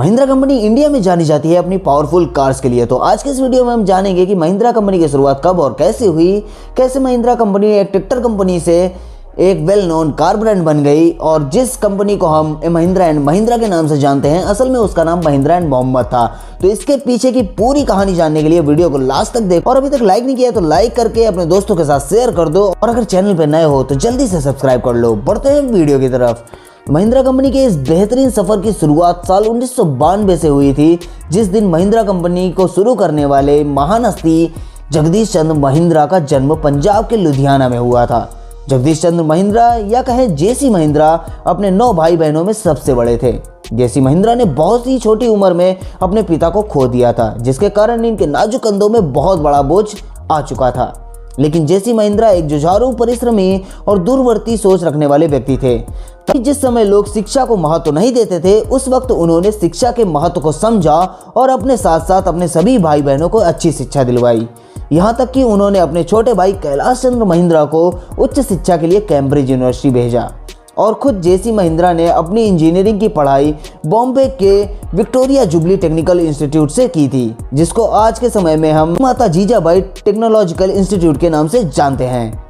Mahindra company India में जानी जाती है अपनी पावरफुल कार्स के लिए। तो आज के इस वीडियो में हम जानेंगे कि महिंद्रा कंपनी की शुरुआत कब और कैसे हुई, कैसे महिंद्रा कंपनी एक ट्रैक्टर कंपनी से एक वेल नोन कार ब्रांड बन गई और जिस कंपनी को हम महिंद्रा एंड महिंद्रा के नाम से जानते हैं असल में उसका नाम महिंद्रा एंड मोहम्मद था। तो इसके पीछे की पूरी कहानी जानने के लिए वीडियो को लास्ट तक देखो और अभी तक लाइक नहीं किया तो लाइक करके अपने दोस्तों के साथ शेयर कर दो और अगर चैनल पर नए हो तो जल्दी से सब्सक्राइब कर लो। बढ़ते हैं वीडियो की तरफ। महिंद्रा कंपनी के इस बेहतरीन सफर की शुरुआत साल 1992 से हुई थी, जिस दिन महिंद्रा कंपनी को शुरू करने वाले महान हस्ती जगदीश चंद्र महिंद्रा का जन्म पंजाब के लुधियाना में हुआ था। जगदीश चंद्र महिंद्रा या कहें जेसी महिंद्रा अपने 9 भाई बहनों में सबसे बड़े थे। जेसी महिंद्रा ने बहुत ही छोटी उम्र में अपने पिता को खो दिया था, जिसके कारण इनके नाजुक कंधों में बहुत बड़ा बोझ आ चुका था। लेकिन जेसी महिंद्रा एक जुझारू, परिश्रमी और दूरवर्ती सोच रखने वाले व्यक्ति थे। तभी जिस समय लोग शिक्षा को महत्व नहीं देते थे, उस वक्त उन्होंने शिक्षा के महत्व को समझा और अपने साथ साथ अपने सभी भाई बहनों को अच्छी शिक्षा दिलवाई। यहाँ तक कि उन्होंने अपने छोटे भाई कैलाश चंद्र महिंद्रा को उच्च शिक्षा के लिए कैम्ब्रिज यूनिवर्सिटी भेजा और खुद जेसी महिंद्रा ने अपनी इंजीनियरिंग की पढ़ाई बॉम्बे के विक्टोरिया जुबली टेक्निकल इंस्टीट्यूट से की थी, जिसको आज के समय में हम माता जीजाबाई टेक्नोलॉजिकल इंस्टीट्यूट के नाम से जानते हैं।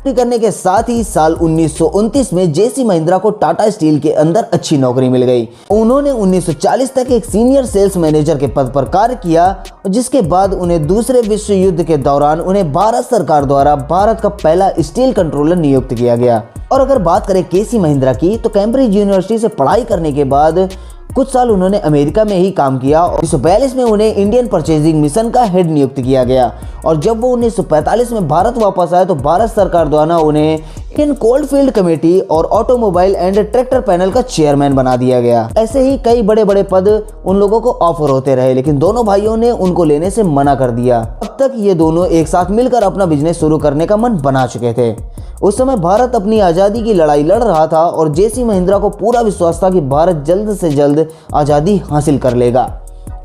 करने के साथ ही साल 1929 में जेसी महिंद्रा को टाटा स्टील के अंदर अच्छी नौकरी मिल गई। उन्होंने 1940 तक एक सीनियर सेल्स मैनेजर के पद पर कार्य किया, जिसके बाद उन्हें दूसरे विश्व युद्ध के दौरान उन्हें भारत सरकार द्वारा भारत का पहला स्टील कंट्रोलर नियुक्त किया गया। और अगर बात करें केसी महिंद्रा की, तो कैम्ब्रिज यूनिवर्सिटी से पढ़ाई करने के बाद कुछ साल उन्होंने अमेरिका में ही काम किया और 1942 में उन्हें इंडियन परचेजिंग मिशन का हेड नियुक्त किया गया। और जब वो 1945 में भारत वापस आए तो भारत सरकार द्वारा उन्हें इंडियन कोल्ड फील्ड कमेटी और ऑटोमोबाइल एंड ट्रैक्टर पैनल का चेयरमैन बना दिया गया। ऐसे ही कई बड़े बड़े पद उन लोगों को ऑफर होते रहे, लेकिन दोनों भाइयों ने उनको लेने से मना कर दिया। अब तक ये दोनों एक साथ मिलकर अपना बिजनेस शुरू करने का मन बना चुके थे। उस समय भारत अपनी आज़ादी की लड़ाई लड़ रहा था और जेसी महिंद्रा को पूरा विश्वास था कि भारत जल्द से जल्द आज़ादी हासिल कर लेगा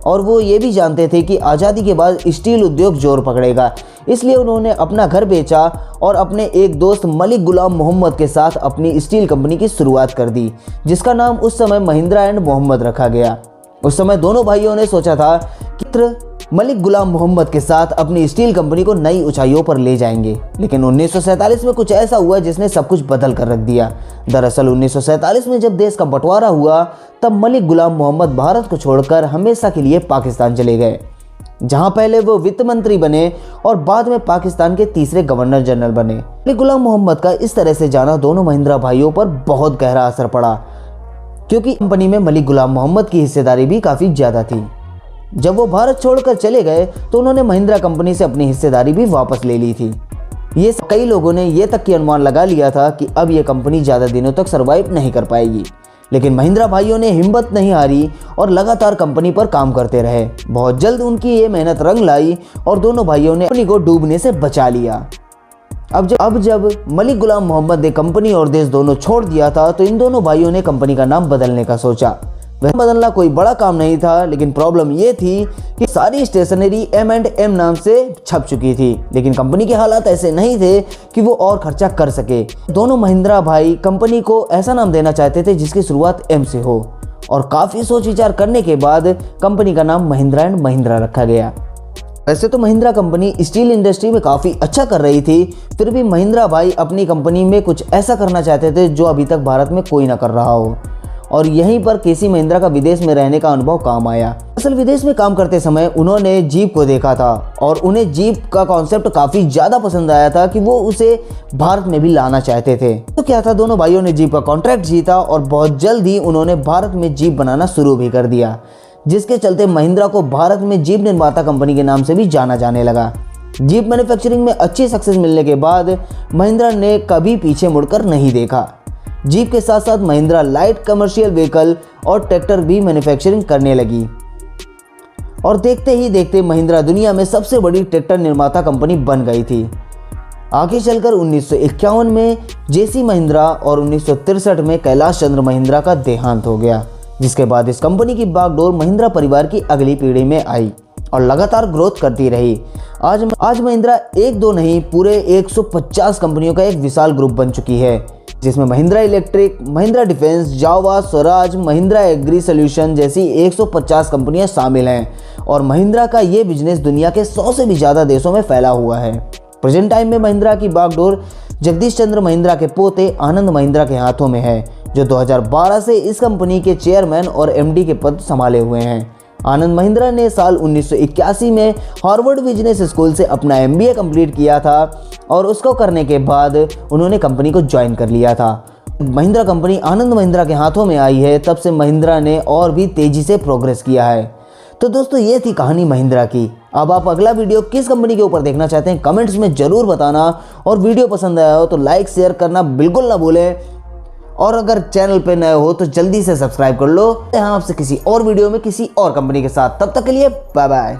और वो ये भी जानते थे कि आज़ादी के बाद स्टील उद्योग जोर पकड़ेगा। इसलिए उन्होंने अपना घर बेचा और अपने एक दोस्त मलिक गुलाम मोहम्मद के साथ अपनी स्टील कंपनी की शुरुआत कर दी, जिसका नाम उस समय महिंद्रा एंड मोहम्मद रखा गया। उस समय दोनों भाइयों ने सोचा था कि मलिक गुलाम मोहम्मद के साथ अपनी स्टील कंपनी को नई ऊंचाइयों पर ले जाएंगे, लेकिन 1947 में कुछ ऐसा हुआ जिसने सब कुछ बदल कर रख दिया। दरअसल 1947 में जब देश का बंटवारा हुआ तब मलिक गुलाम मोहम्मद भारत को छोड़कर हमेशा के लिए पाकिस्तान चले गए, जहां पहले वो वित्त मंत्री बने और बाद में पाकिस्तान के तीसरे गवर्नर जनरल बने। मलिक गुलाम मोहम्मद का इस तरह से जाना दोनों महिंद्रा भाइयों पर बहुत गहरा असर पड़ा, क्योंकि कंपनी में मलिक गुलाम मोहम्मद की हिस्सेदारी भी काफ़ी ज़्यादा थी। जब वो भारत छोड़कर चले गए तो उन्होंने महिंद्रा कंपनी से अपनी हिस्सेदारी भी वापस ले ली थी। ये कई लोगों ने ये तक की अनुमान लगा लिया था कि अब ये कंपनी ज़्यादा दिनों तक सर्वाइव नहीं कर पाएगी, लेकिन महिंद्रा भाइयों ने हिम्मत नहीं हारी और लगातार कंपनी पर काम करते रहे। बहुत जल्द उनकी ये मेहनत रंग लाई और दोनों भाइयों ने कंपनी को डूबने से बचा लिया। अब जब मलिक गुलाम मोहम्मद ने कंपनी और देश दोनों छोड़ दिया था तो इन दोनों भाइयों ने कंपनी का नाम बदलने का सोचा। वह बदलना कोई बड़ा काम नहीं था, लेकिन प्रॉब्लम ये थी कि सारी स्टेशनरी M&M नाम से छप चुकी थी, लेकिन कंपनी के हालात ऐसे नहीं थे कि वो और खर्चा कर सके। दोनों महिंद्रा भाई कंपनी को ऐसा नाम देना चाहते थे जिसकी शुरुआत M से हो और काफ़ी सोच विचार करने के बाद कंपनी का नाम महिंद्रा एंड महिंद्रा रखा गया। वैसे तो महिंद्रा कंपनी स्टील इंडस्ट्री में काफ़ी अच्छा कर रही थी, फिर भी महिंद्रा भाई अपनी कंपनी में कुछ ऐसा करना चाहते थे जो अभी तक भारत में कोई ना कर रहा हो और यहीं पर केसी महिंद्रा का विदेश में रहने का अनुभव काम आया। असल विदेश में काम करते समय उन्होंने जीप को देखा था और उन्हें जीप का कॉन्सेप्ट काफ़ी ज़्यादा पसंद आया था कि वो उसे भारत में भी लाना चाहते थे। तो क्या था, दोनों भाइयों ने जीप का कॉन्ट्रैक्ट जीता और बहुत जल्द ही उन्होंने भारत में जीप बनाना शुरू भी कर दिया, जिसके चलते महिंद्रा को भारत में जीप निर्माता कंपनी के नाम से भी जाना जाने लगा। जीप मैन्युफैक्चरिंग में अच्छी सक्सेस मिलने के बाद महिंद्रा ने कभी पीछे मुड़कर नहीं देखा। जीप के साथ साथ महिंद्रा लाइट कमर्शियल व्हीकल और ट्रैक्टर भी मैन्युफैक्चरिंग करने लगी और देखते ही देखते महिंद्रा दुनिया में सबसे बड़ी ट्रैक्टर निर्माता कंपनी बन गई थी। आगे चलकर 1951 में जेसी महिंद्रा और 1963 में कैलाश चंद्र महिंद्रा का देहांत हो गया, जिसके बाद इस कंपनी की बागडोर महिंद्रा परिवार की अगली पीढ़ी में आई और लगातार ग्रोथ करती रही। आज महिंद्रा एक दो नहीं पूरे 150 कंपनियों का एक विशाल ग्रुप बन चुकी है। जिसमें महिंद्रा इलेक्ट्रिक, महिंद्रा डिफेंस, जावा, स्वराज, महिंद्रा एग्री सॉल्यूशन जैसी 150 कंपनियां शामिल हैं और महिंद्रा का ये बिजनेस दुनिया के 100 से भी ज़्यादा देशों में फैला हुआ है। प्रेजेंट टाइम में महिंद्रा की बागडोर जगदीश चंद्र महिंद्रा के पोते आनंद महिंद्रा के हाथों में है, जो 2012 से इस कंपनी के चेयरमैन और एमडी के पद संभाले हुए हैं। आनंद महिंद्रा ने साल 1981 में हार्वर्ड बिजनेस स्कूल से अपना MBA कंप्लीट किया था और उसको करने के बाद उन्होंने कंपनी को ज्वाइन कर लिया था। महिंद्रा कंपनी आनंद महिंद्रा के हाथों में आई है, तब से महिंद्रा ने और भी तेज़ी से प्रोग्रेस किया है। तो दोस्तों ये थी कहानी महिंद्रा की। अब आप अगला वीडियो किस कंपनी के ऊपर देखना चाहते हैं कमेंट्स में ज़रूर बताना, और वीडियो पसंद आया हो तो लाइक शेयर करना बिल्कुल ना भूलें, और अगर चैनल पे नए हो तो जल्दी से सब्सक्राइब कर लो। यहाँ आपसे किसी और वीडियो में किसी और कंपनी के साथ, तब तक के लिए बाय बाय।